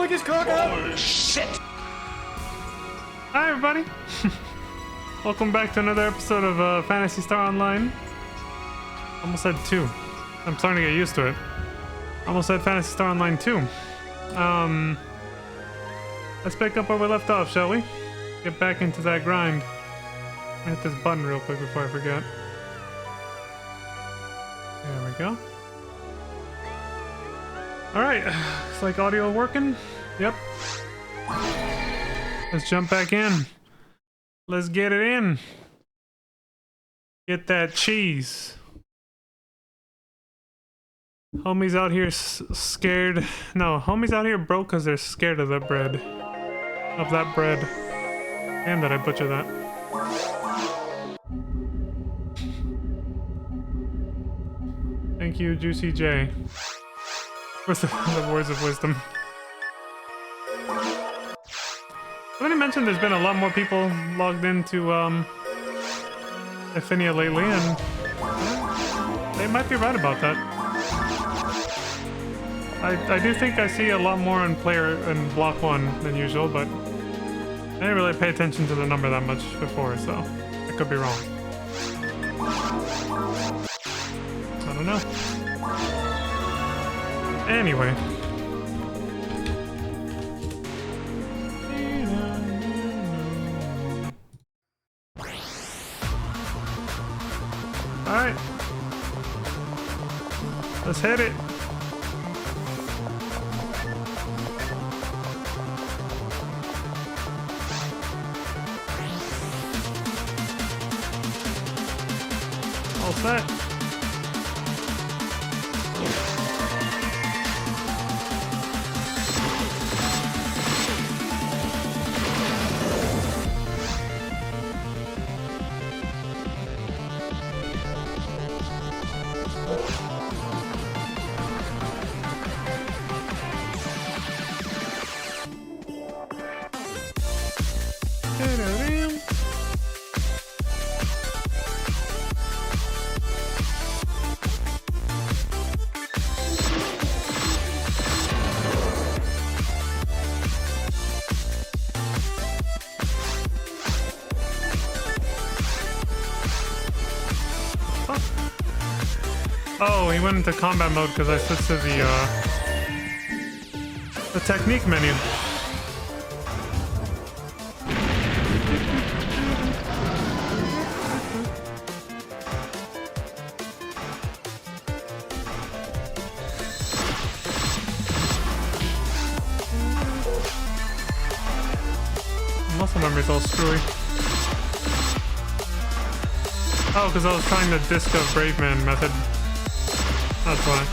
just caught up. Oh, shit! Hi everybody! Welcome back to another episode of Phantasy Star Online. Almost said 2. I'm starting to get used to it. Almost said Phantasy Star Online 2. Let's pick up where we left off, shall we? Get back into that grind. I'll hit this button real quick before I forget. There we go. Alright, it's like audio working. Yep. Let's jump back in. Let's get it in. Get that cheese. Homies out here scared. No, homies out here broke because they're scared of that bread. Of that bread. Damn, that I butchered that. Thank you, Juicy J. What's the words of wisdom? Somebody mentioned there's been a lot more people logged into Affinia lately, and they might be right about that. I do think I see a lot more in player in block 1 than usual, but I didn't really pay attention to the number that much before, so I could be wrong. I don't know. Anyway. Alright. Let's hit it. All set. Oh, he went into combat mode because I switched to the technique menu. Muscle memory's all screwy. Oh, because I was trying the Disc of Brave Man method. That's why.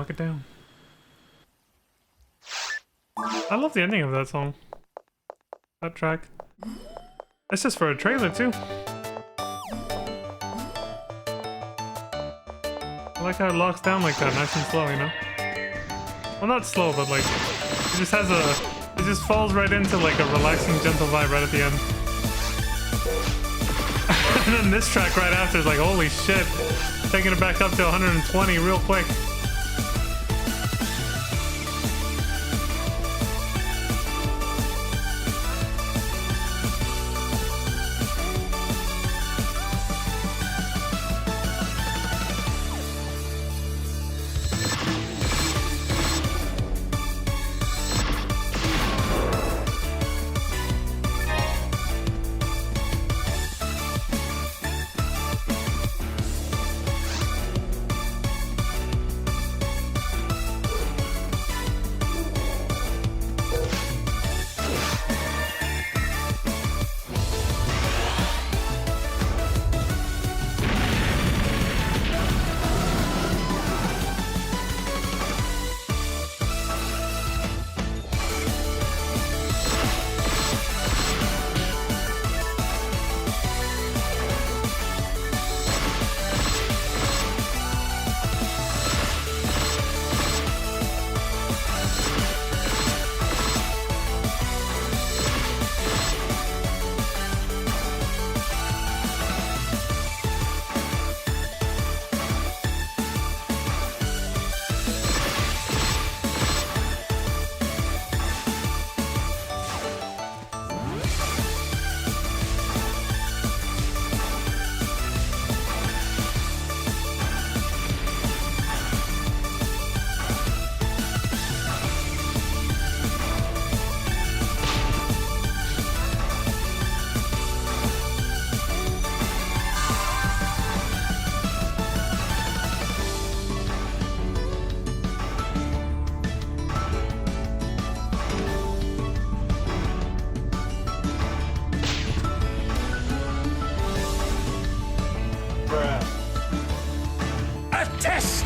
lock it down. I love the ending of that song. That track. It's just for a trailer too. I like how it locks down like that, nice and slow, you know? Well, not slow, but like, it just has a, it just falls right into like a relaxing, gentle vibe right at the end. And then this track right after is like, holy shit, taking it back up to 120 real quick.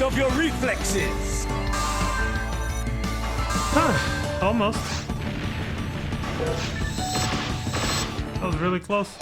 Of your reflexes. Huh, almost. That was really close.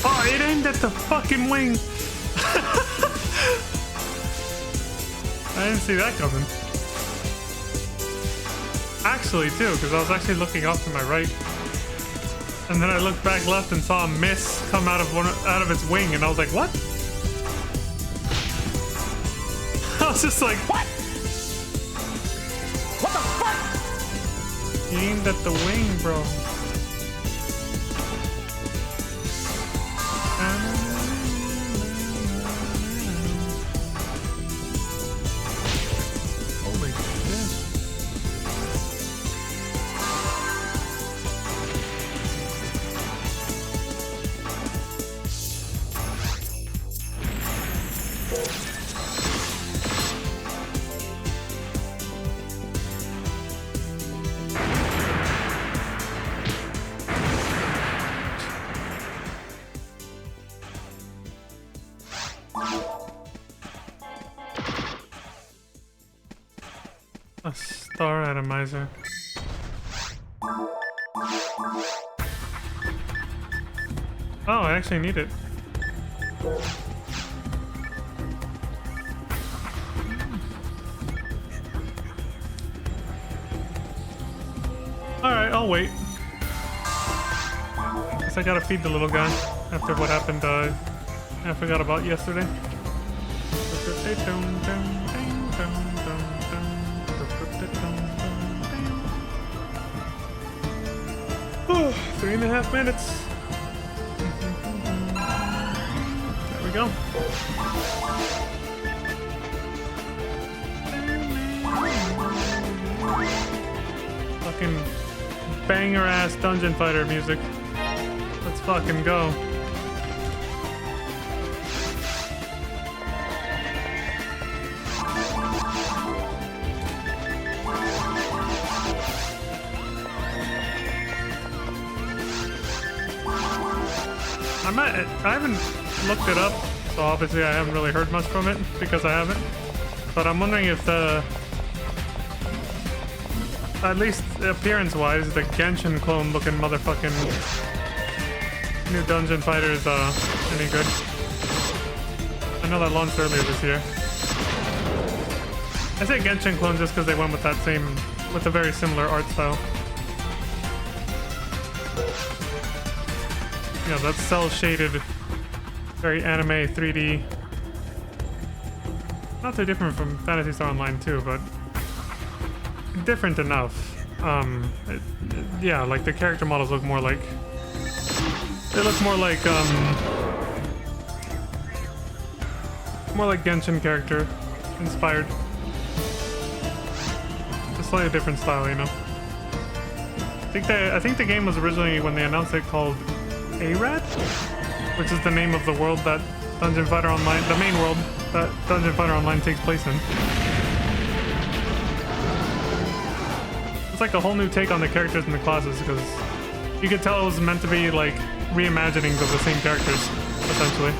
Oh, it aimed at the fucking wing. I didn't see that coming. Actually, too, because I was actually looking off to my right. And then I looked back left and saw a mist come out of its wing, and I was like, what? I was just like, What? What the fuck? he aimed at the wing, bro. Holy shit. A star atomizer. Oh, I actually need it. Alright, I'll wait. Guess I gotta feed the little guy after what happened I forgot about yesterday. Oh, 3.5 minutes. There we go. Fucking banger ass dungeon fighter music. Let's fucking go. I haven't looked it up, so obviously I haven't really heard much from it because I haven't. But I'm wondering if at least appearance-wise, the Genshin clone-looking motherfucking new dungeon fighter is any good. I know that launched earlier this year. I say Genshin clone just because they went with with a very similar art style. Yeah, that's cel-shaded, very anime 3D. Not too different from Phantasy Star Online 2, but different enough. Yeah, like the character models look more like... They look more like Genshin character inspired. A slightly different style, you know. I think the game was originally, when they announced it, called Arad, which is the name of the world that Dungeon Fighter Online, the main world that Dungeon Fighter Online takes place in. It's like a whole new take on the characters and the classes, because you could tell it was meant to be like reimaginings of the same characters, essentially.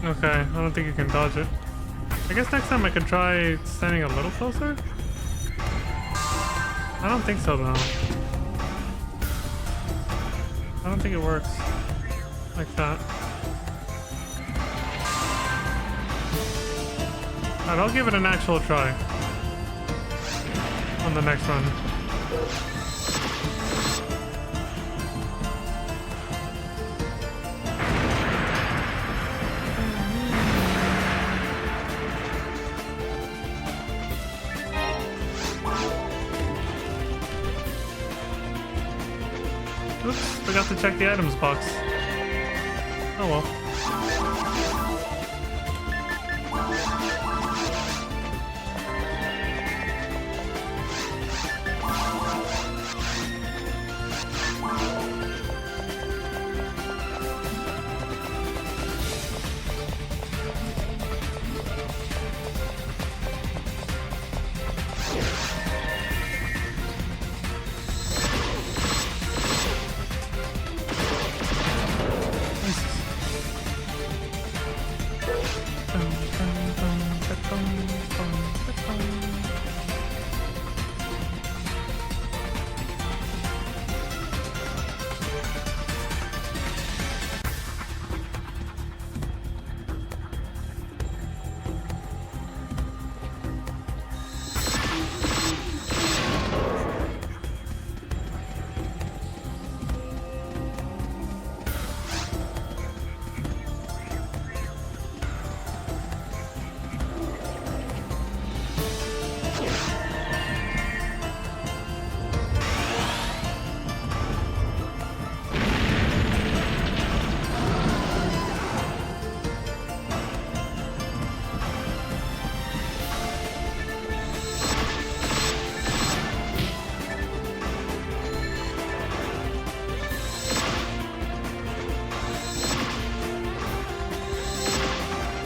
Okay, I don't think you can dodge it. I guess next time I could try standing a little closer? I don't think so, though. I don't think it works like that. Alright, I'll give it an actual try on the next run. Oops. Forgot to check the items box. Oh well.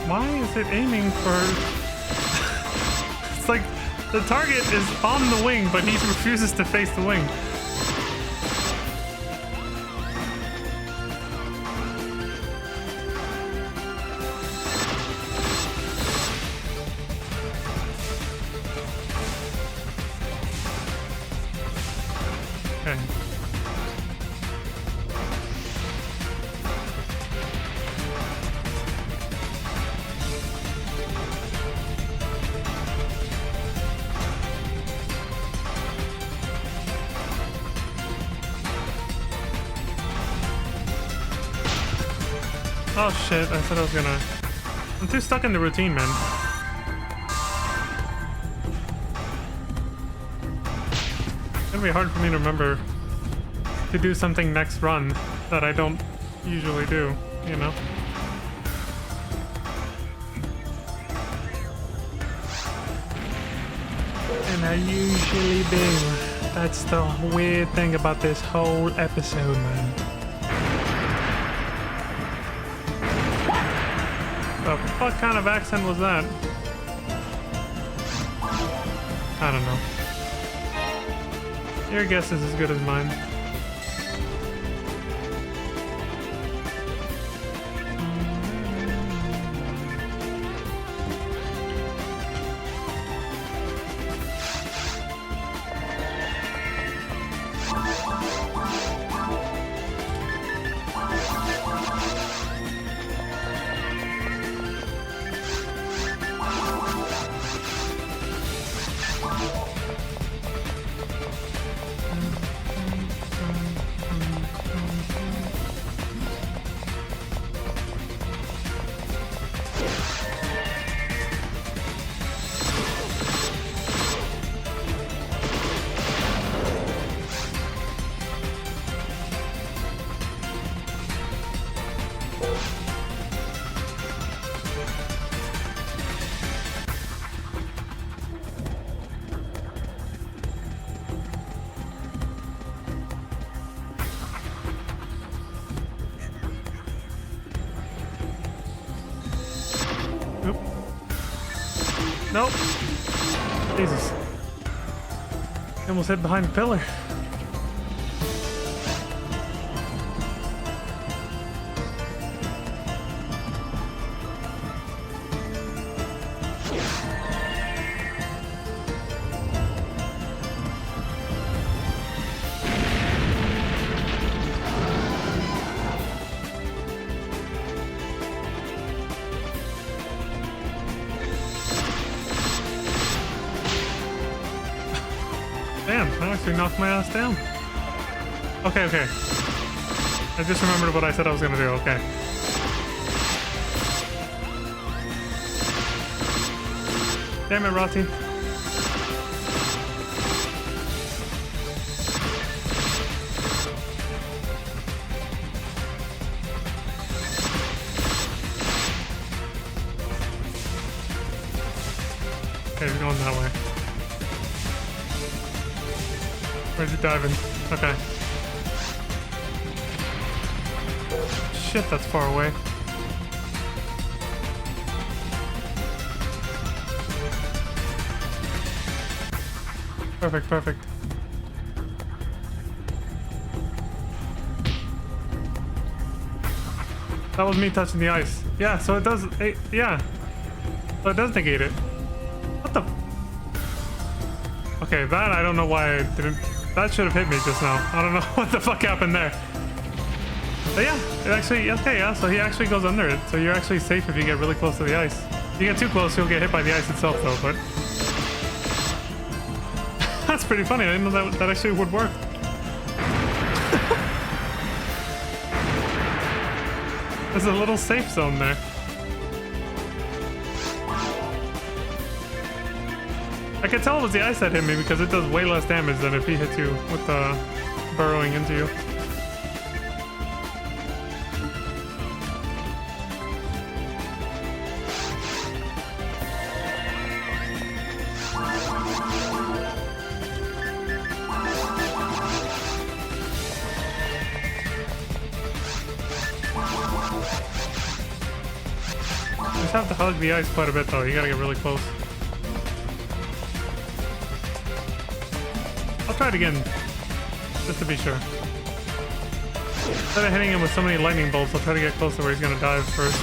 Why is it aiming for... It's like the target is on the wing, but he refuses to face the wing. Okay. Oh shit, I thought I was gonna... I'm too stuck in the routine, man. It's gonna be hard for me to remember to do something next run that I don't usually do, you know? And I usually do. That's the weird thing about this whole episode, man. What kind of accent was that? I don't know. Your guess is as good as mine. Nope. Jesus. I almost hid behind the pillar. Damn, I actually knocked my ass down. Okay, okay. I just remembered what I said I was gonna do, okay. Damn it, Rati. Okay, he's going that way. Where's he diving? Okay. Shit, that's far away. Perfect, perfect. That was me touching the ice. Yeah, so it does. Yeah. So it does negate it. What the? Okay, that I don't know why I didn't. That should have hit me just now. I don't know what the fuck happened there. But yeah, it actually. Okay, yeah, so he actually goes under it. So you're actually safe if you get really close to the ice. If you get too close, you'll get hit by the ice itself, though, but. That's pretty funny. I didn't know that actually would work. There's a little safe zone there. I could tell it was the ice that hit me because it does way less damage than if he hits you with burrowing into you. You just have to hug the ice quite a bit though. You gotta get really close. I'll try it again, just to be sure. Instead of hitting him with so many lightning bolts, I'll try to get close to where he's gonna dive first.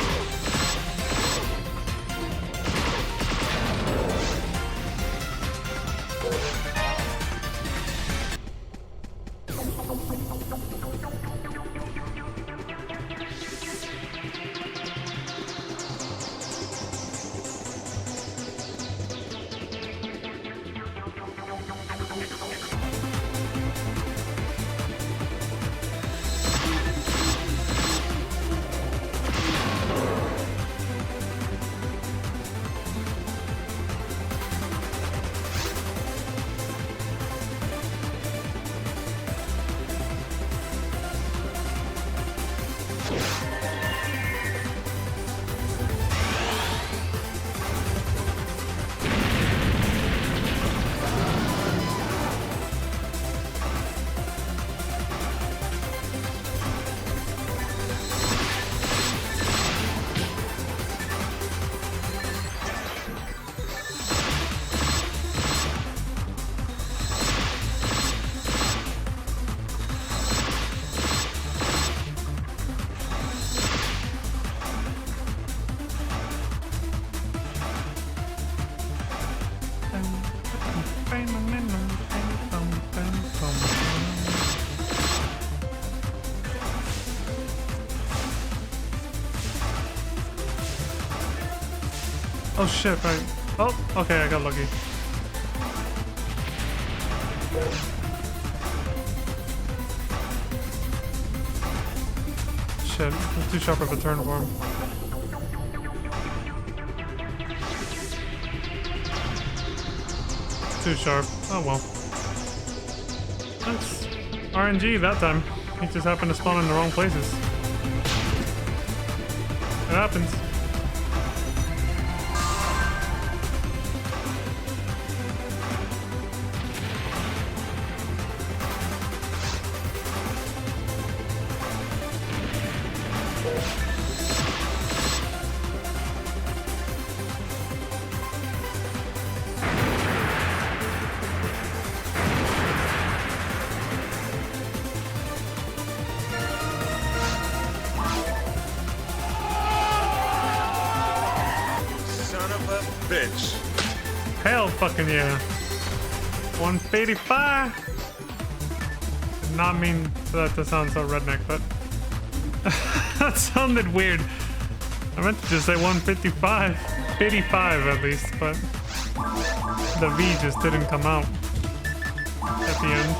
Oh shit, right. Oh, okay, I got lucky. Shit, it's too sharp of a turn for him. Too sharp. Oh well. That's RNG that time. He just happened to spawn in the wrong places. It happens. Bitch. Hell fucking yeah. 185. Did not mean for that to sound so redneck, but that sounded weird. I meant to just say 155. 55 at least, but the V just didn't come out at the end.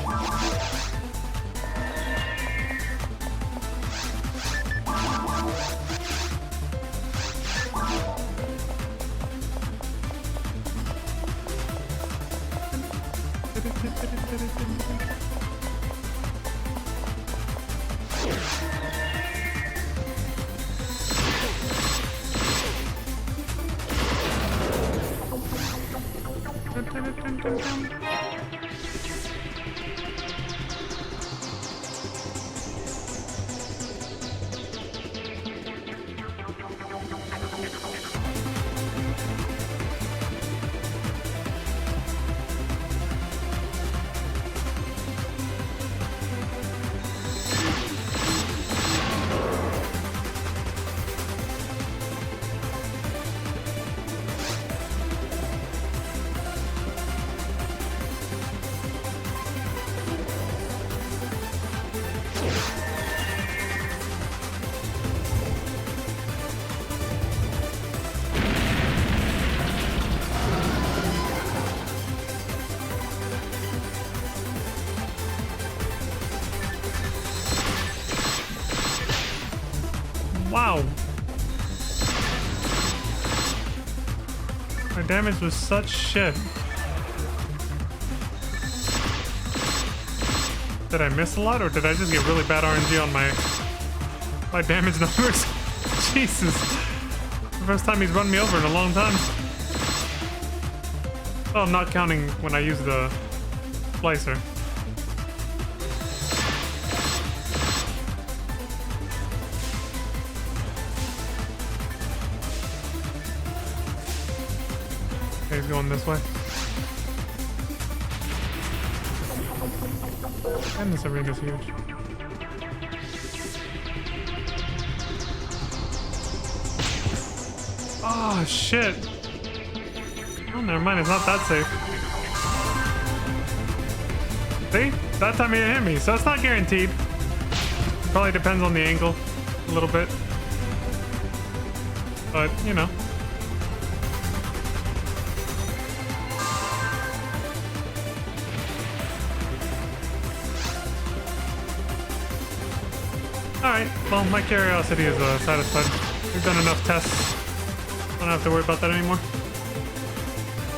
Wow. My damage was such shit. Did I miss a lot, or did I just get really bad RNG on my damage numbers? Jesus. The first time he's run me over in a long time. Well, not counting when I use the slicer. Okay, he's going this way. And this arena's huge. Oh, shit. Oh, never mind. It's not that safe. See? That time he didn't hit me, so it's not guaranteed. Probably depends on the angle a little bit. But, you know. Alright, well, my curiosity is satisfied. We've done enough tests. I don't have to worry about that anymore.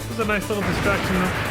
It was a nice little distraction, though.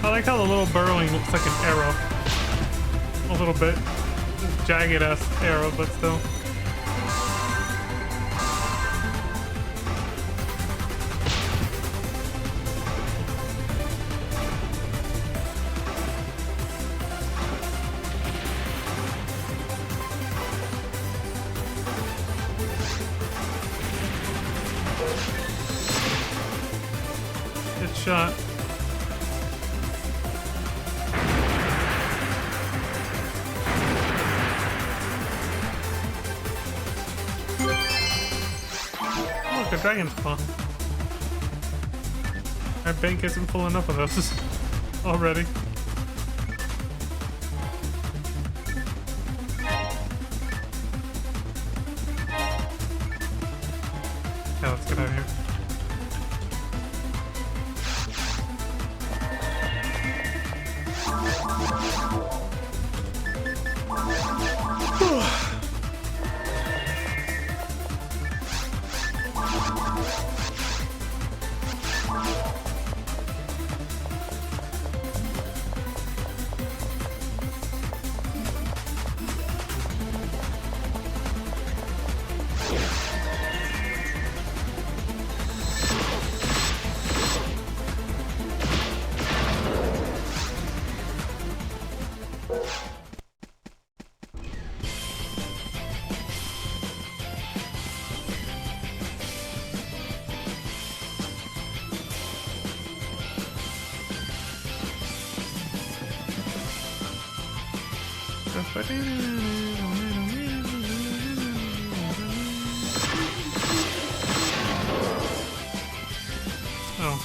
I like how the little burrowing looks like an arrow. A little bit. Just jagged ass arrow, but still. Good shot. Look, a dragon's claw. Our bank isn't full enough of those already. Yeah, let's get out of here. Oh.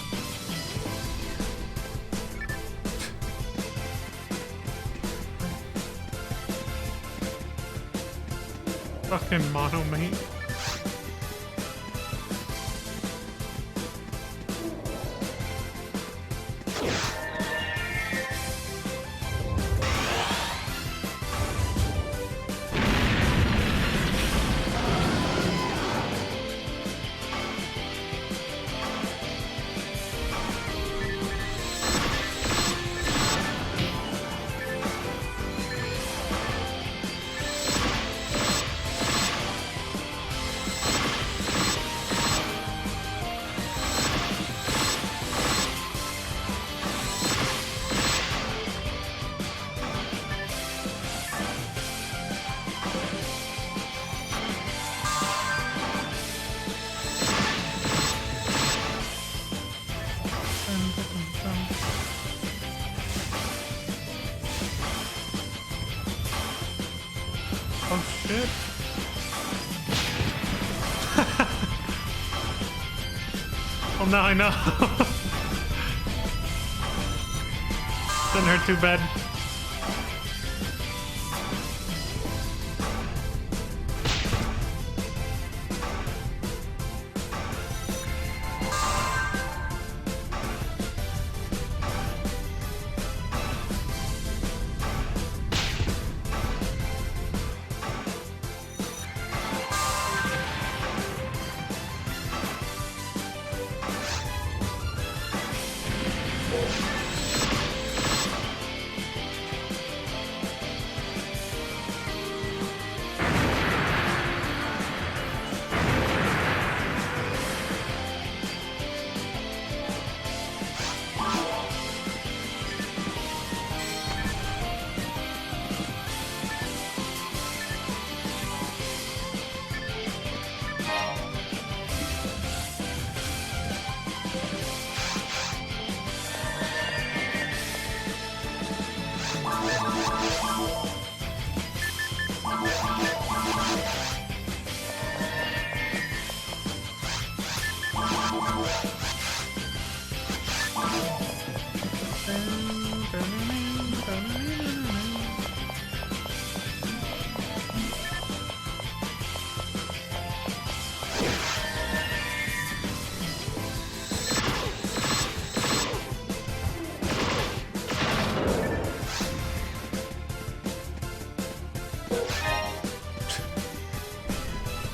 Fucking mono mate. Oh shit. Well, now I know. Didn't hurt too bad.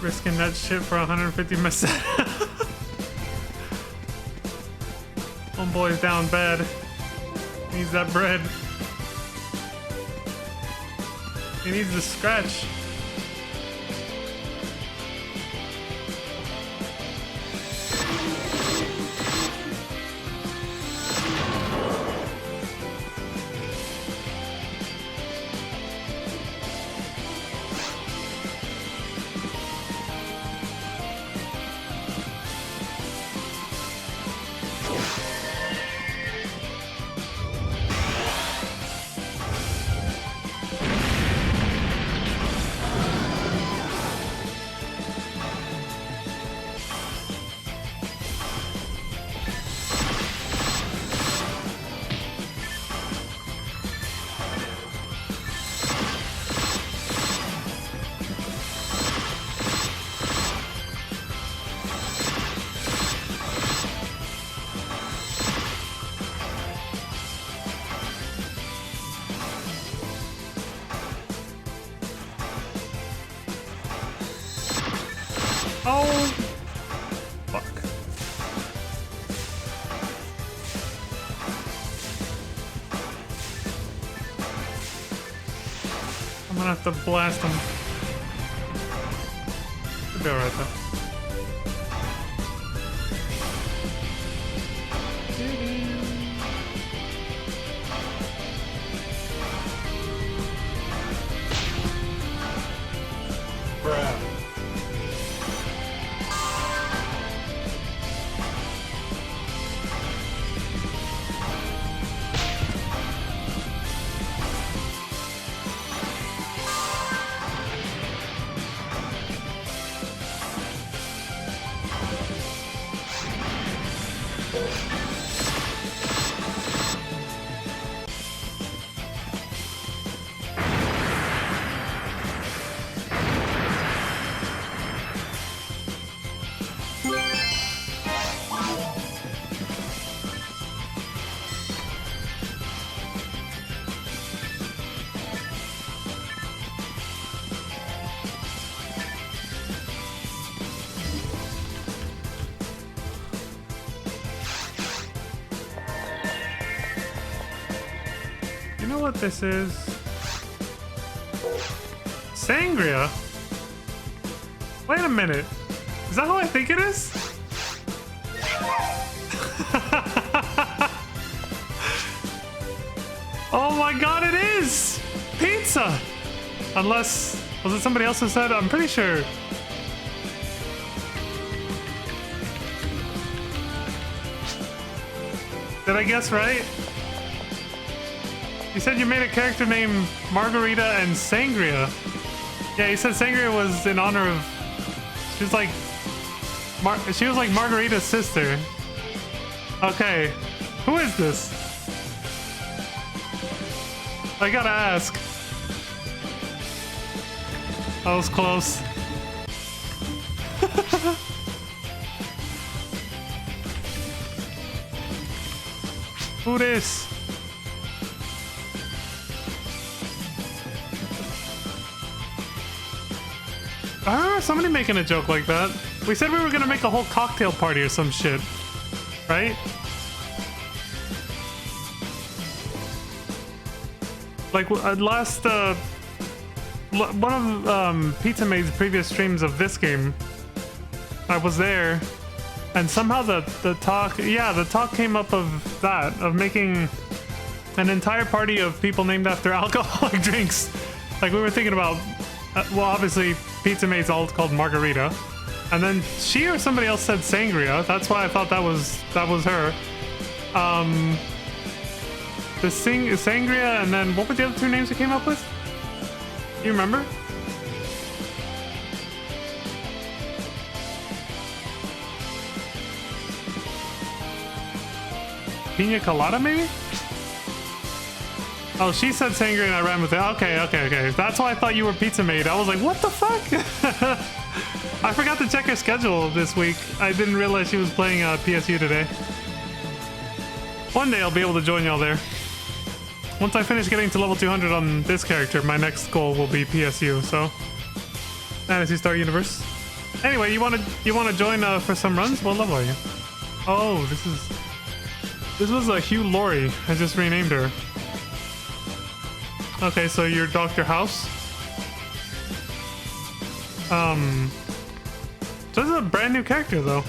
Risking that shit for 150 meseta. Homeboy's down bad. Needs that bread. He needs to scratch. Oh, fuck. I'm gonna have to blast him. Should be alright though. You know what this is? Sangria? Wait a minute. Is that who I think it is? Oh my god, it is! Pizza! Unless, was it somebody else who said? I'm pretty sure. Did I guess right? You said you made a character named Margarita and Sangria. Yeah, you said Sangria was in honor of... She was like... she was like Margarita's sister. Okay. Who is this? I gotta ask. That was close. Who this? I remember somebody making a joke like that. We said we were gonna make a whole cocktail party or some shit, right? Like last, one of Pizza Maid's previous streams of this game, I was there, and somehow the talk, yeah, the talk came up of that, of making an entire party of people named after alcoholic drinks. Like we were thinking about, well, obviously Pizza Maid's all called Margarita, and then she or somebody else said Sangria. That's why I thought that was her. The Sangria, and then what were the other two names we came up with? You remember? Pina Colada, maybe? Oh, she said Sangria and I ran with it. Okay. That's why I thought you were Pizza Maid. I was like, what the fuck? I forgot to check her schedule this week. I didn't realize she was playing PSU today. One day I'll be able to join y'all there. Once I finish getting to level 200 on this character, my next goal will be PSU, so... Fantasy Star Universe. Anyway, you wanna join for some runs? What level are you? Oh, this was a Hugh Laurie. I just renamed her. Okay, so you're Dr. House? So this is a brand new character though.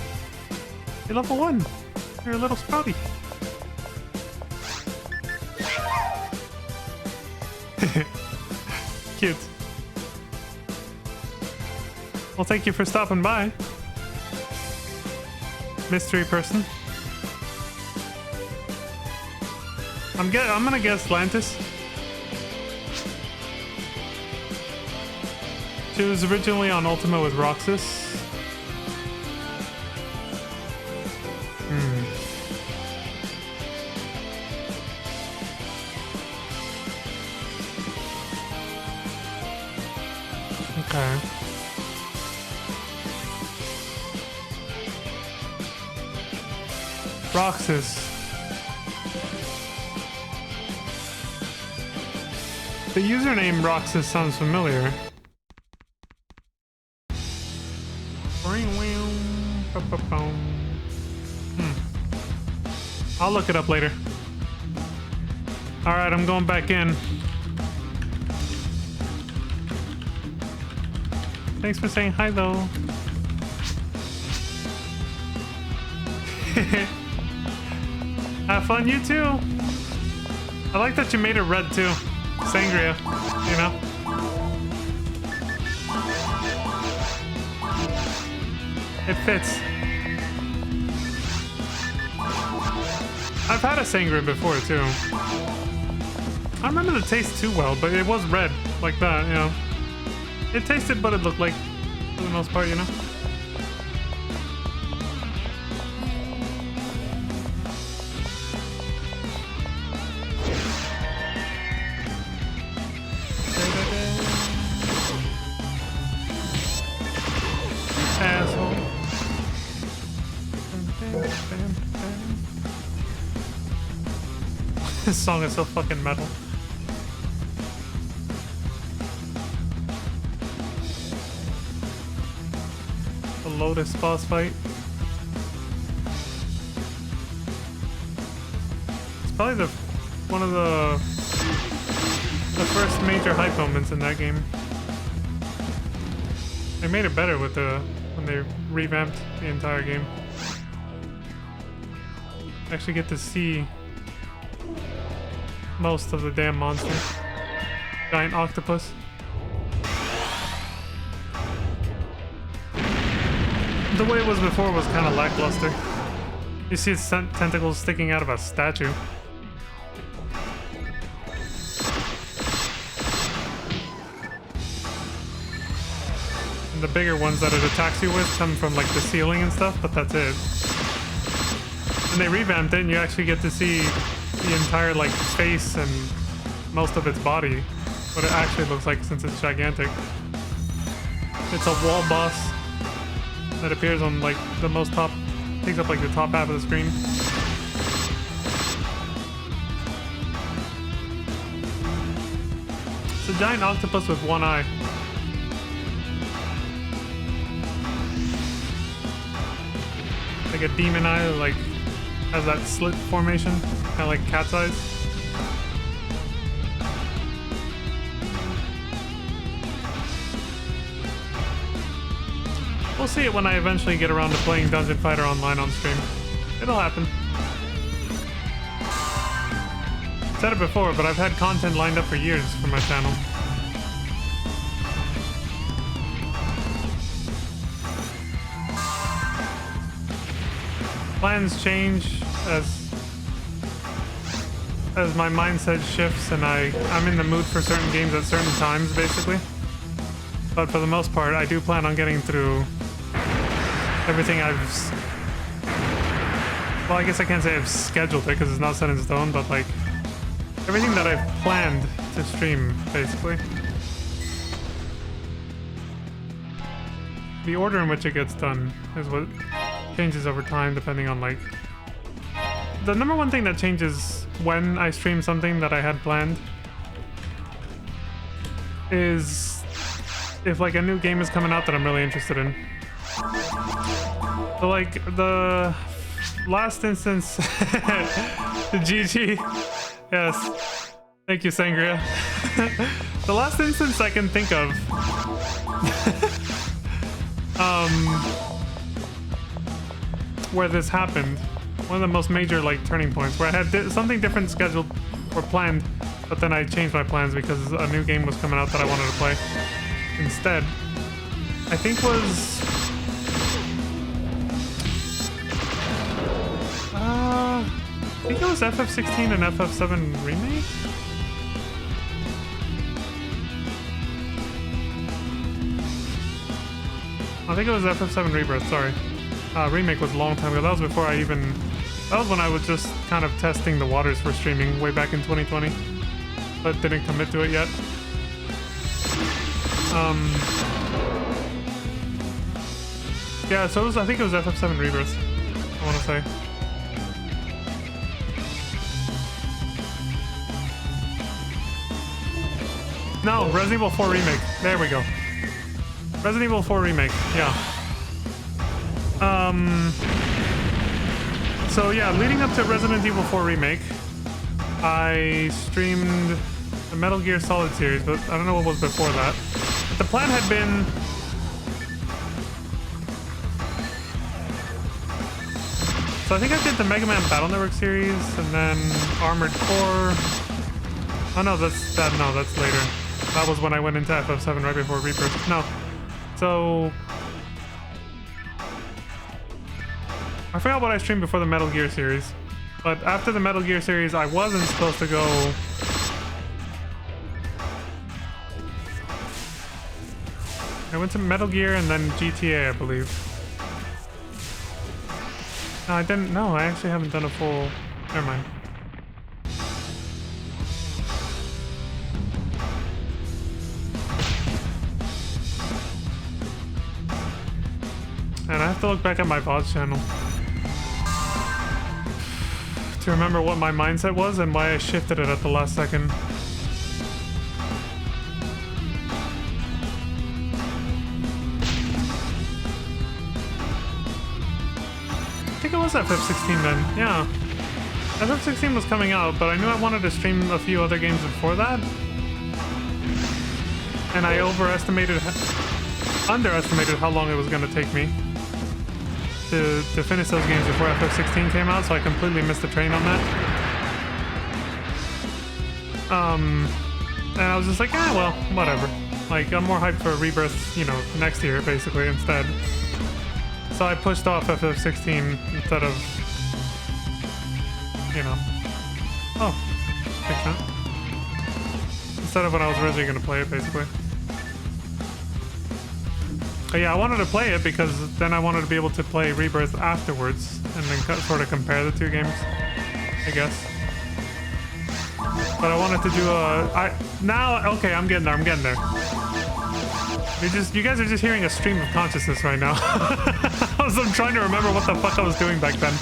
You're level 1. You're a little sprouty. Cute. Well, thank you for stopping by, mystery person. I'm gonna guess Lantis. She was originally on Ultima with Roxas. Okay. Roxas. The username Roxas sounds familiar. I'll look it up later. Alright, I'm going back in. Thanks for saying hi though. Have fun, you too. I like that you made it red too. Sangria, you know? It fits. I've had a sangria before too. I don't remember the taste too well, but it was red like that, you know? It tasted, but it looked like, for the most part, you know? Asshole. This song is so fucking metal. The Lotus boss fight. It's probably one of the first major hype moments in that game. They made it better with when they revamped the entire game. Actually get to see most of the damn monster. Giant octopus. The way it was before was kind of lackluster. You see its tentacles sticking out of a statue. And the bigger ones that it attacks you with come from like the ceiling and stuff, but that's it. And they revamped it and you actually get to see the entire like face and most of its body. What it actually looks like since it's gigantic. It's a wall boss that appears on like the most top, takes up like the top half of the screen. It's a giant octopus with one eye. Like a demon eye, like has that slit formation, kind of like cat's eyes. We'll see it when I eventually get around to playing Dungeon Fighter Online on stream. It'll happen. I've said it before, but I've had content lined up for years for my channel. Plans change as my mindset shifts and I'm in the mood for certain games at certain times, basically. But for the most part, I do plan on getting through everything well, I guess I can't say I've scheduled it because it's not set in stone, but like everything that I've planned to stream, basically. The order in which it gets done is what changes over time depending on like... The number one thing that changes when I stream something that I had planned is if like a new game is coming out that I'm really interested in. So like the last instance, the GG, yes, thank you Sangria. The last instance I can think of where this happened. One of the most major like turning points where I had something different scheduled or planned, but then I changed my plans because a new game was coming out that I wanted to play instead. I think was I think it was FF16 and FF7 remake. I think it was FF7 Rebirth, sorry. Remake was a long time ago. That was before I even... That was when I was just kind of testing the waters for streaming way back in 2020. But didn't commit to it yet. Yeah, so it was, I think it was FF7 Rebirth, I want to say. No, Resident Evil 4 Remake. There we go. Resident Evil 4 Remake, yeah. So yeah, leading up to Resident Evil 4 Remake, I streamed the Metal Gear Solid series, but I don't know what was before that. But the plan had been... So I think I did the Mega Man Battle Network series, and then Armored Core... Oh no, that's later. That was when I went into FF7 right before Rebirth. No. So... I forgot what I streamed before the Metal Gear series. But after the Metal Gear series, I wasn't supposed to go... I went to Metal Gear and then GTA, I believe. No, I didn't... No, I actually haven't done a full... Never mind. And I have to look back at my VODs channel to remember what my mindset was and why I shifted it at the last second. I think it was FF16 then, yeah. FF16 was coming out, but I knew I wanted to stream a few other games before that. And I underestimated how long it was going to take me to finish those games before FF16 came out, so I completely missed the train on that. And I was just like, well, whatever. Like, I'm more hyped for Rebirth, you know, next year, basically, instead. So I pushed off FF16 instead of, you know... Oh, makes sense. Instead of when I was originally going to play it, basically. But yeah, I wanted to play it because then I wanted to be able to play Rebirth afterwards and then sort of compare the two games, I guess. But I wanted to do okay, I'm getting there. You guys are just hearing a stream of consciousness right now. I'm trying to remember what the fuck I was doing back then.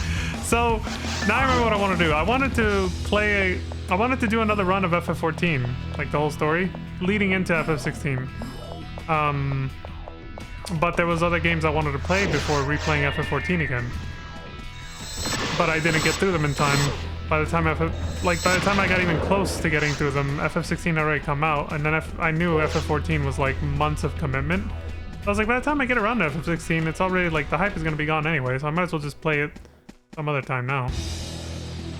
So now I remember what I want to do. I wanted to do another run of FF14, like the whole story, leading into FF16. But there was other games I wanted to play before replaying FF14 again. But I didn't get through them in time. By the time I got even close to getting through them, FF16 had already come out, and then I knew FF14 was like months of commitment. I was like, by the time I get around to FF16, it's already like the hype is gonna be gone anyway, so I might as well just play it some other time now.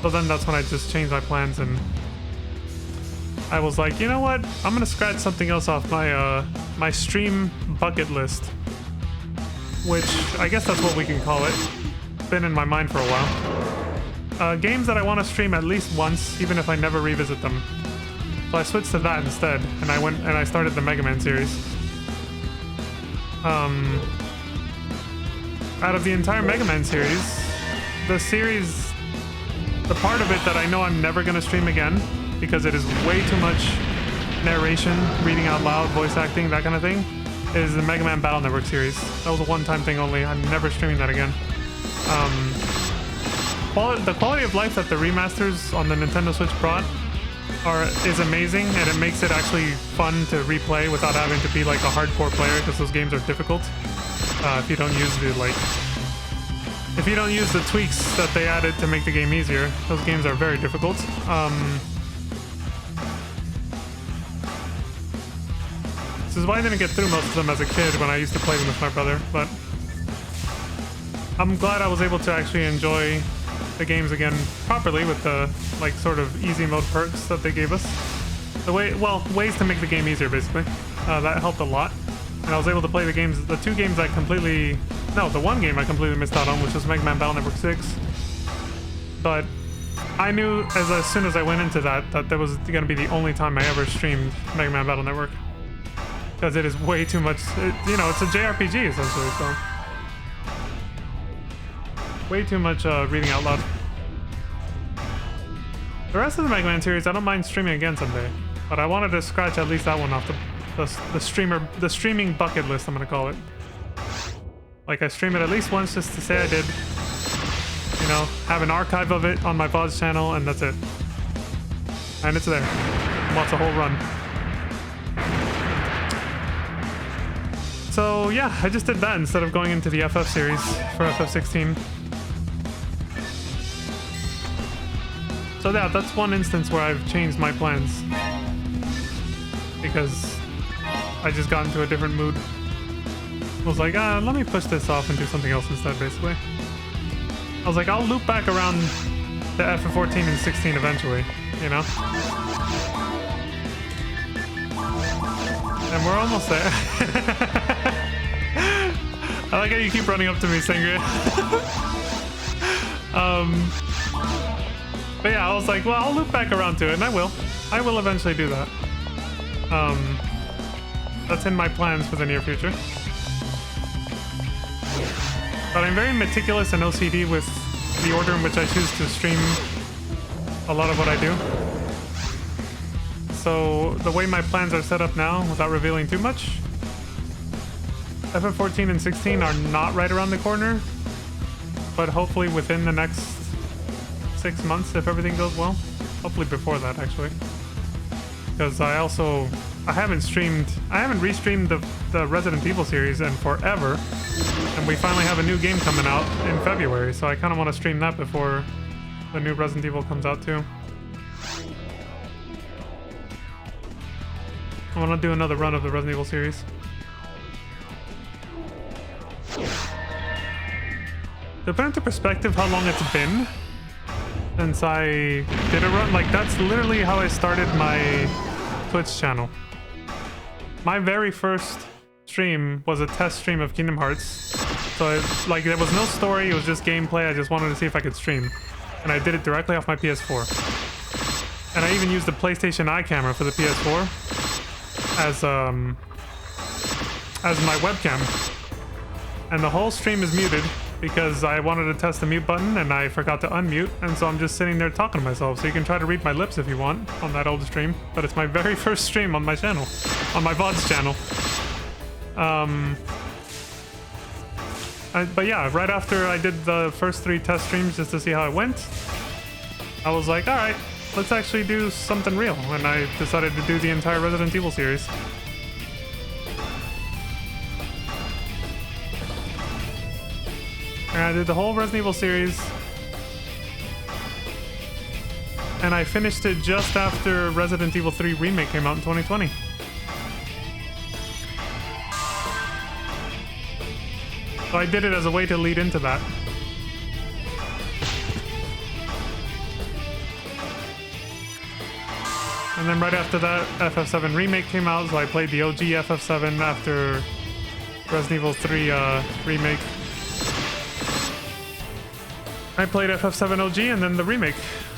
So then that's when I just changed my plans, and I was like, you know what? I'm gonna scratch something else off my my stream bucket list, which I guess that's what we can call it. It's been in my mind for a while. Games that I want to stream at least once, even if I never revisit them. So I switched to that instead, and I went and I started the Mega Man series. Out of the entire Mega Man series, the part of it that I know I'm never gonna stream again, because it is way too much narration, reading out loud, voice acting, that kind of thing, is the Mega Man Battle Network series. That was a one-time thing only. I'm never streaming that again. The quality of life that the remasters on the Nintendo Switch brought is amazing, and it makes it actually fun to replay without having to be like a hardcore player, because those games are difficult. If you don't use the tweaks that they added to make the game easier, those games are very difficult. which is why I didn't get through most of them as a kid when I used to play them with my brother, but I'm glad I was able to actually enjoy the games again properly with the, like, sort of easy mode perks that they gave us. Ways to make the game easier, basically. That helped a lot. And I was able to play the games, the one game I completely missed out on, which was Mega Man Battle Network 6. But I knew as soon as I went into that that was going to be the only time I ever streamed Mega Man Battle Network. Because it is way too much, you know, it's a JRPG essentially, so. Way too much reading out loud. The rest of the Mega Man series, I don't mind streaming again someday. But I wanted to scratch at least that one off the streaming bucket list, I'm gonna call it. Like, I stream it at least once just to say I did. You know, have an archive of it on my VODs channel, and that's it. And it's there. Wants a whole run. So yeah, I just did that instead of going into the FF series for FF16. So yeah, that's one instance where I've changed my plans. Because I just got into a different mood. I was like, let me push this off and do something else instead, basically. I was like, I'll loop back around to FF14 and 16 eventually, you know? And we're almost there. I like how you keep running up to me, Sangria. But yeah, I was like, well, I'll loop back around to it, and I will. I will eventually do that. That's in my plans for the near future. But I'm very meticulous and OCD with the order in which I choose to stream a lot of what I do. So the way my plans are set up now, without revealing too much, FF14 and 16 are not right around the corner, but hopefully within the next 6 months if everything goes well. Hopefully before that, actually. Because I haven't restreamed the Resident Evil series in forever, and we finally have a new game coming out in February, so I kind of want to stream that before the new Resident Evil comes out too. I want to do another run of the Resident Evil series. To put into perspective how long it's been since I did a run, like, that's literally how I started my Twitch channel. My very first stream was a test stream of Kingdom Hearts. So like, there was no story, it was just gameplay. I just wanted to see if I could stream. And I did it directly off my PS4. And I even used the PlayStation Eye camera for the PS4 as my webcam. And the whole stream is muted because I wanted to test the mute button and I forgot to unmute, and so I'm just sitting there talking to myself. So you can try to read my lips if you want on that old stream, but it's my very first stream on my channel, on my VODs channel. But yeah, right after I did the first 3 test streams just to see how it went, I was like, alright, let's actually do something real, and I decided to do the entire Resident Evil series. And I did the whole Resident Evil series, and I finished it just after Resident Evil 3 Remake came out in 2020. So I did it as a way to lead into that. And then right after that, FF7 Remake came out, so I played the OG FF7 after Resident Evil 3 Remake. I played FF7 OG and then the remake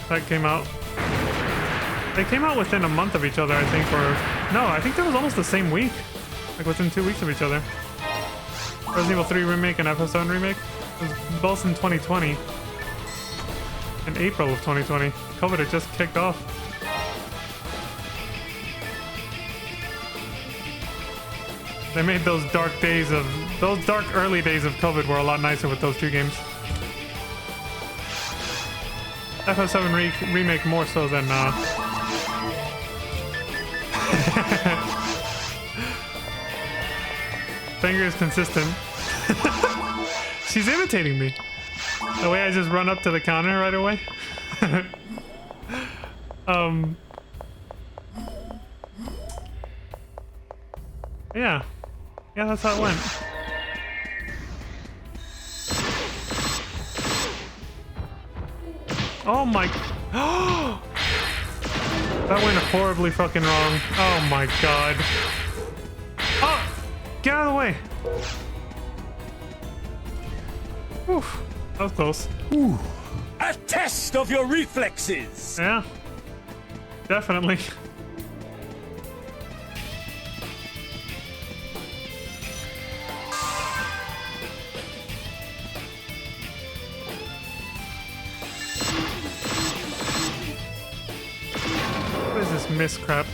that came out. They came out within a month of each other, I think, or... No, I think that was almost the same week. Like within 2 weeks of each other. Resident Evil 3 Remake and FF7 Remake. It was both in 2020. In April of 2020. COVID had just kicked off. They made those dark early days of COVID were a lot nicer with those 2 games. FF7 Remake more so than, Finger is consistent. She's imitating me. The way I just run up to the counter right away. Yeah. Yeah, that's how it went. Oh my... That went horribly fucking wrong. Oh my god. Oh! Get out of the way! Oof. That was close. Ooh. A test of your reflexes. Yeah. Definitely. What is this miss crap?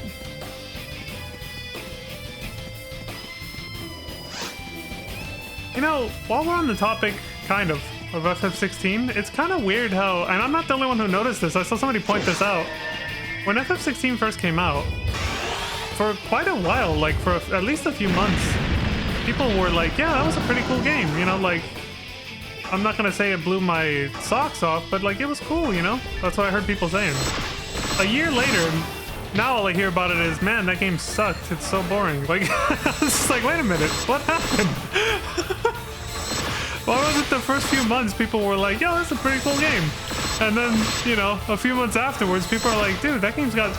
You know, while we're on the topic, kind of FF16, it's kind of weird how, and I'm not the only one who noticed this, I saw somebody point this out. When FF16 first came out, for quite a while, like for at least a few months, people were like, yeah, that was a pretty cool game, you know, like, I'm not gonna say it blew my socks off, but like, it was cool, you know? That's what I heard people saying. A year later, now all I hear about it is, man, that game sucked, it's so boring. Like, I was just like, wait a minute, what happened? Why was it the first few months people were like, yo, that's a pretty cool game? And then, you know, a few months afterwards, people are like, dude, that game's got,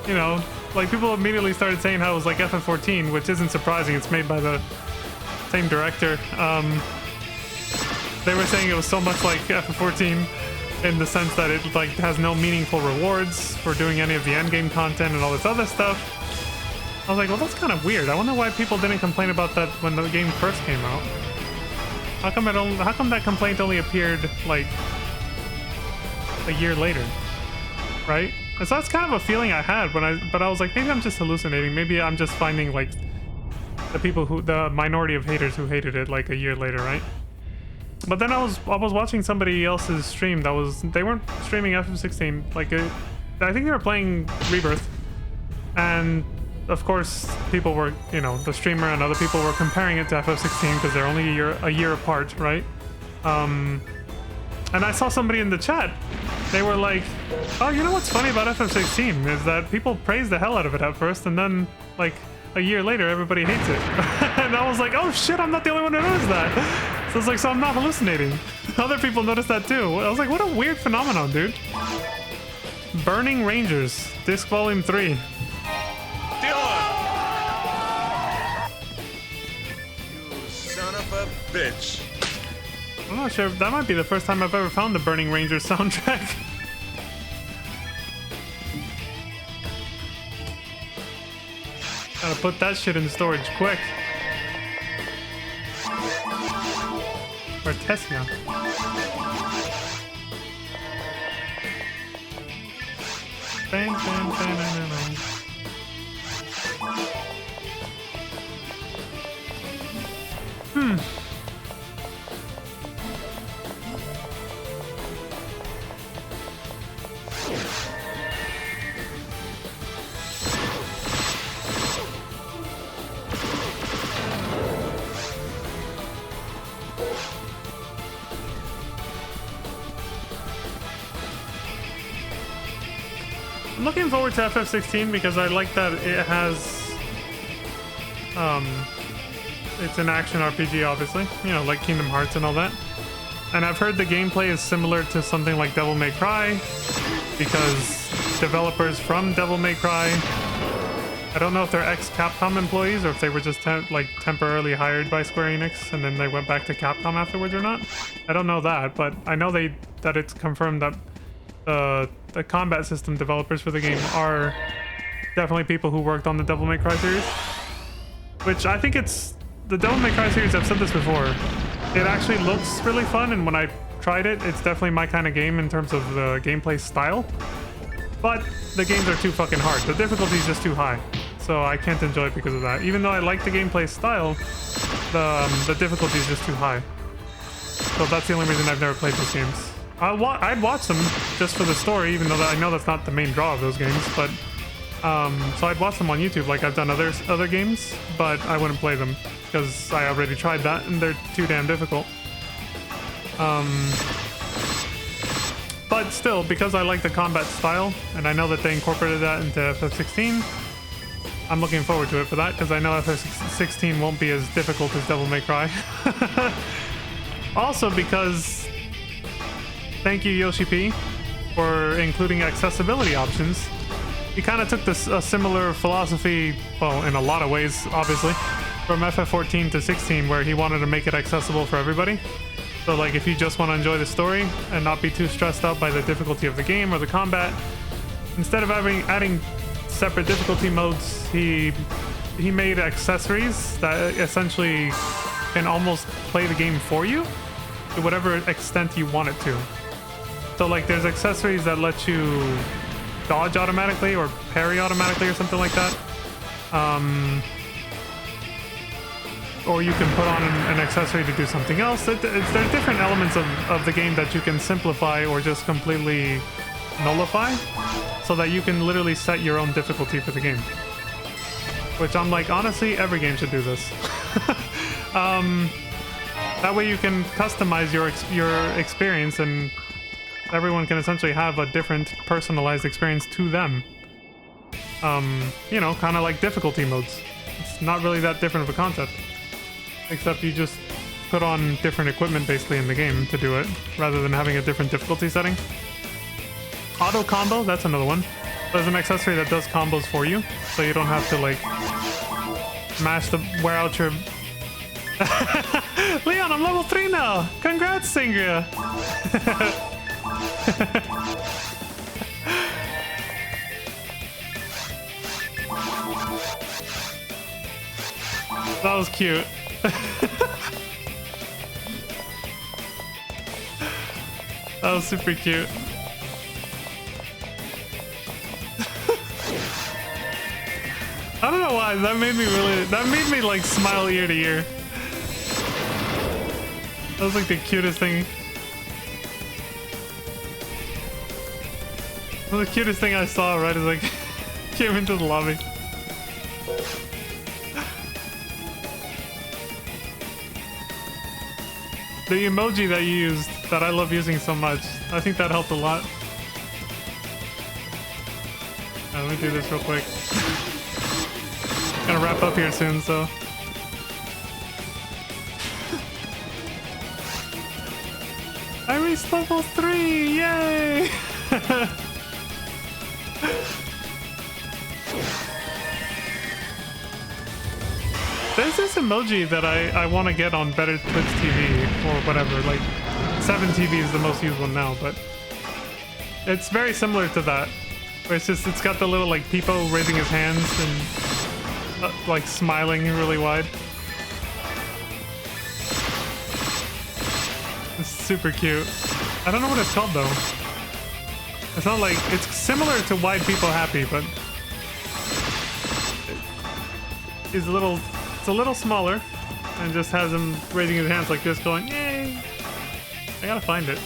you know, like people immediately started saying how it was like FF14, which isn't surprising. It's made by the same director. They were saying it was so much like FF14 in the sense that it like has no meaningful rewards for doing any of the endgame content and all this other stuff. I was like, well, that's kind of weird. I wonder why people didn't complain about that when the game first came out. How come that complaint only appeared like a year later, right? And so that's kind of a feeling I had but I was like, maybe I'm just hallucinating. Maybe I'm just finding like the minority of haters who hated it like a year later, right? But then I was watching somebody else's stream they weren't streaming FF16, like I think they were playing Rebirth, and of course people were, you know, the streamer and other people were comparing it to FF16 because they're only a year apart, right? And I saw somebody in the chat, they were like, oh, you know what's funny about FF16 is that people praise the hell out of it at first, and then like a year later everybody hates it. And I was like, oh shit, I'm not the only one who noticed that. So it's like, so I'm not hallucinating. Other people noticed that too. I was like, what a weird phenomenon, dude. Burning Rangers, Disc Volume 3. Dylan! You son of a bitch. I'm not sure. That might be the first time I've ever found the Burning Rangers soundtrack. Gotta put that shit in storage quick. Phantasy. Bang, bang, bang, bang, bang. I'm looking forward to FF16 because I like that it has, it's an action RPG, obviously, you know, like Kingdom Hearts and all that. And I've heard the gameplay is similar to something like Devil May Cry because developers from Devil May Cry, I don't know if they're ex-Capcom employees or if they were just temporarily hired by Square Enix and then they went back to Capcom afterwards or not. I don't know that, but I know that it's confirmed that the combat system developers for the game are definitely people who worked on the Devil May Cry series. Which I think the Devil May Cry series, I've said this before, it actually looks really fun, and when I tried it, it's definitely my kind of game in terms of the gameplay style. But the games are too fucking hard. The difficulty is just too high. So I can't enjoy it because of that. Even though I like the gameplay style, the difficulty is just too high. So that's the only reason I've never played those games. I'd watch them just for the story, even though I know that's not the main draw of those games, but so I'd watch them on YouTube like I've done other games, but I wouldn't play them because I already tried that and they're too damn difficult. But still, because I like the combat style and I know that they incorporated that into FF16, I'm looking forward to it for that, because I know FF16 won't be as difficult as Devil May Cry. Also because, thank you Yoshi P for including accessibility options. He kind of took this a similar philosophy, well, in a lot of ways, obviously, from FF14 to 16, where he wanted to make it accessible for everybody. So like, if you just want to enjoy the story and not be too stressed out by the difficulty of the game or the combat, instead of adding separate difficulty modes, he made accessories that essentially can almost play the game for you to whatever extent you want it to. So like, there's accessories that let you dodge automatically or parry automatically or something like that. Or you can put on an accessory to do something else. There's different elements of the game that you can simplify or just completely nullify, so that you can literally set your own difficulty for the game. Which I'm like, honestly, every game should do this. That way you can customize your experience, and everyone can essentially have a different personalized experience to them. You know, kind of like difficulty modes. It's not really that different of a concept, except you just put on different equipment basically in the game to do it, rather than having a different difficulty setting. Auto combo, that's another one. There's an accessory that does combos for you, so you don't have to like wear out your... Leon, I'm level 3 now! Congrats, Singria! That was cute. That was super cute. I don't know why, that made me like smile ear to ear. That was like the cutest thing. That was the cutest thing I saw right as I came into the lobby. The emoji that you used, that I love using so much, I think that helped a lot. Let me do this real quick. Gonna wrap up here soon, so. I reached level 3! Yay! There's this emoji that I want to get on Better Twitch TV or whatever. Like, 7TV is the most used one now, but it's very similar to that. Where it's got the little like Peepo raising his hands and like smiling really wide. It's super cute. I don't know what it's called though. It's not like, it's similar to Wide People Happy, but it's a little smaller and just has him raising his hands like this going, yay! I gotta find it.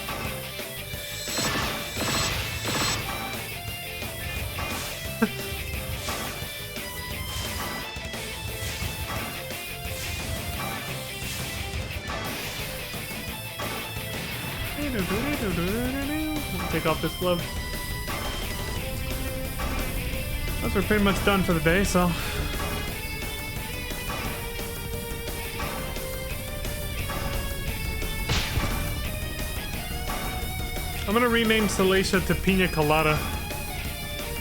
Take off this glove. Those are pretty much done for the day, so. I'm gonna rename Salacia to Pina Colada.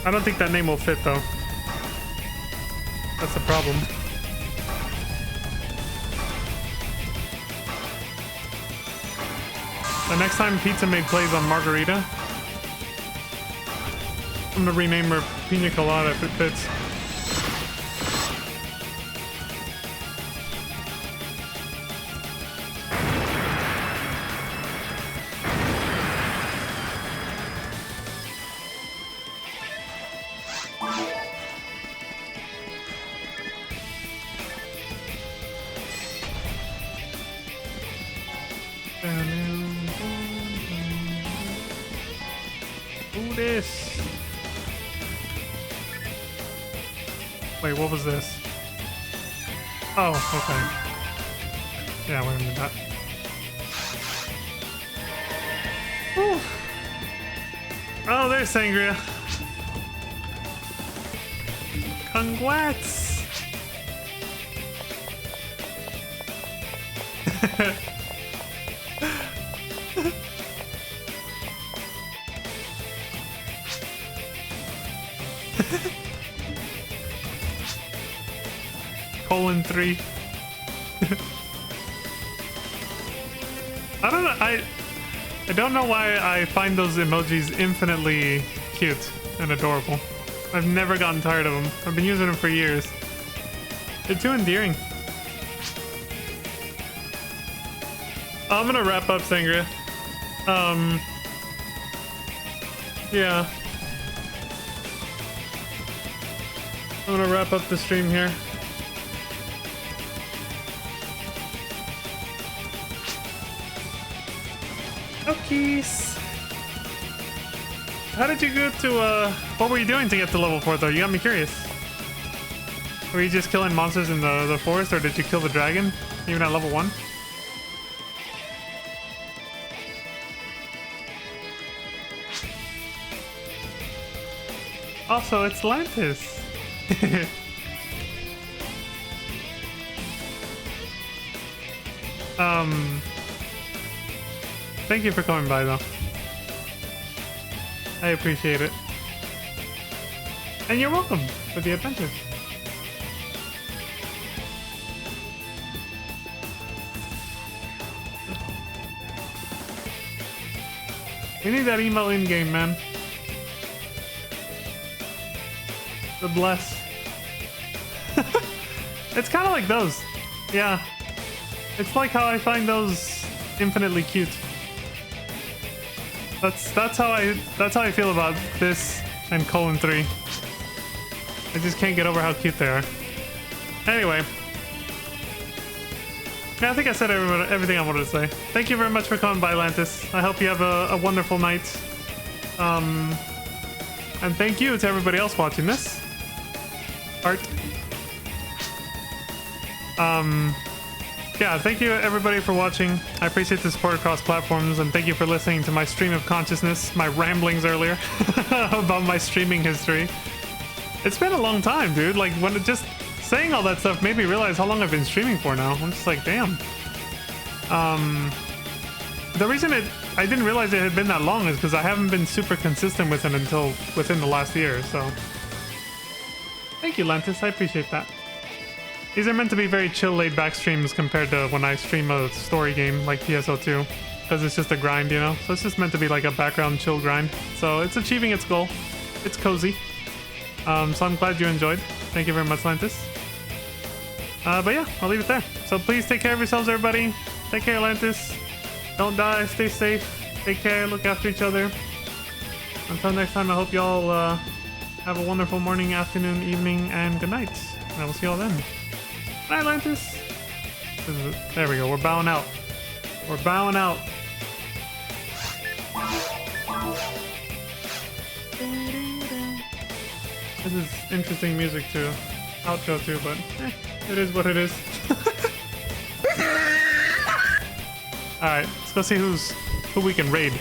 I don't think that name will fit though. That's the problem. The next time Pizza Made plays on Margarita, I'm gonna rename her Pina Colada if it fits. Wait, what was this? Oh, okay. Yeah, we're gonna do that. Whew. Oh, there's Sangria. Congrats! Colon 3. I don't know. I don't know why I find those emojis infinitely cute and adorable. I've never gotten tired of them. I've been using them for years. They're too endearing. I'm gonna wrap up, Sangria. Yeah. I'm gonna wrap up the stream here. Okies. How did you go to, what were you doing to get to level 4 though? You got me curious. Were you just killing monsters in the forest, or did you kill the dragon? Even at level 1? Also, it's Lantis. Thank you for coming by though. I appreciate it. And you're welcome for the adventure. We need that email in-game, man. The bless. It's kind of like those. Yeah. It's like how I find those infinitely cute. That's how I feel about this and Colon 3. I just can't get over how cute they are. Anyway. Yeah, I think I said everything I wanted to say. Thank you very much for coming by, Lantis. I hope you have a wonderful night. And thank you to everybody else watching this. Art. Yeah, thank you everybody for watching. I appreciate the support across platforms, and thank you for listening to my stream of consciousness, my ramblings earlier about my streaming history. It's been a long time, dude. Like, when it just saying all that stuff made me realize how long I've been streaming for now. I'm just like, damn. The reason I didn't realize it had been that long is because I haven't been super consistent with it until within the last year, so. Thank you, Lantis. I appreciate that. These are meant to be very chill, laid-back streams compared to when I stream a story game like PSO2, because it's just a grind, you know? So it's just meant to be like a background chill grind. So it's achieving its goal. It's cozy. So I'm glad you enjoyed. Thank you very much, Lantis. But yeah, I'll leave it there. So please take care of yourselves, everybody. Take care, Lantis. Don't die. Stay safe. Take care. Look after each other. Until next time, I hope y'all have a wonderful morning, afternoon, evening, and good night. And I will see y'all then. Bye, Atlantis. There we go. We're bowing out. We're bowing out. This is interesting music to outro to, but it is what it is. All right, let's go see who we can raid.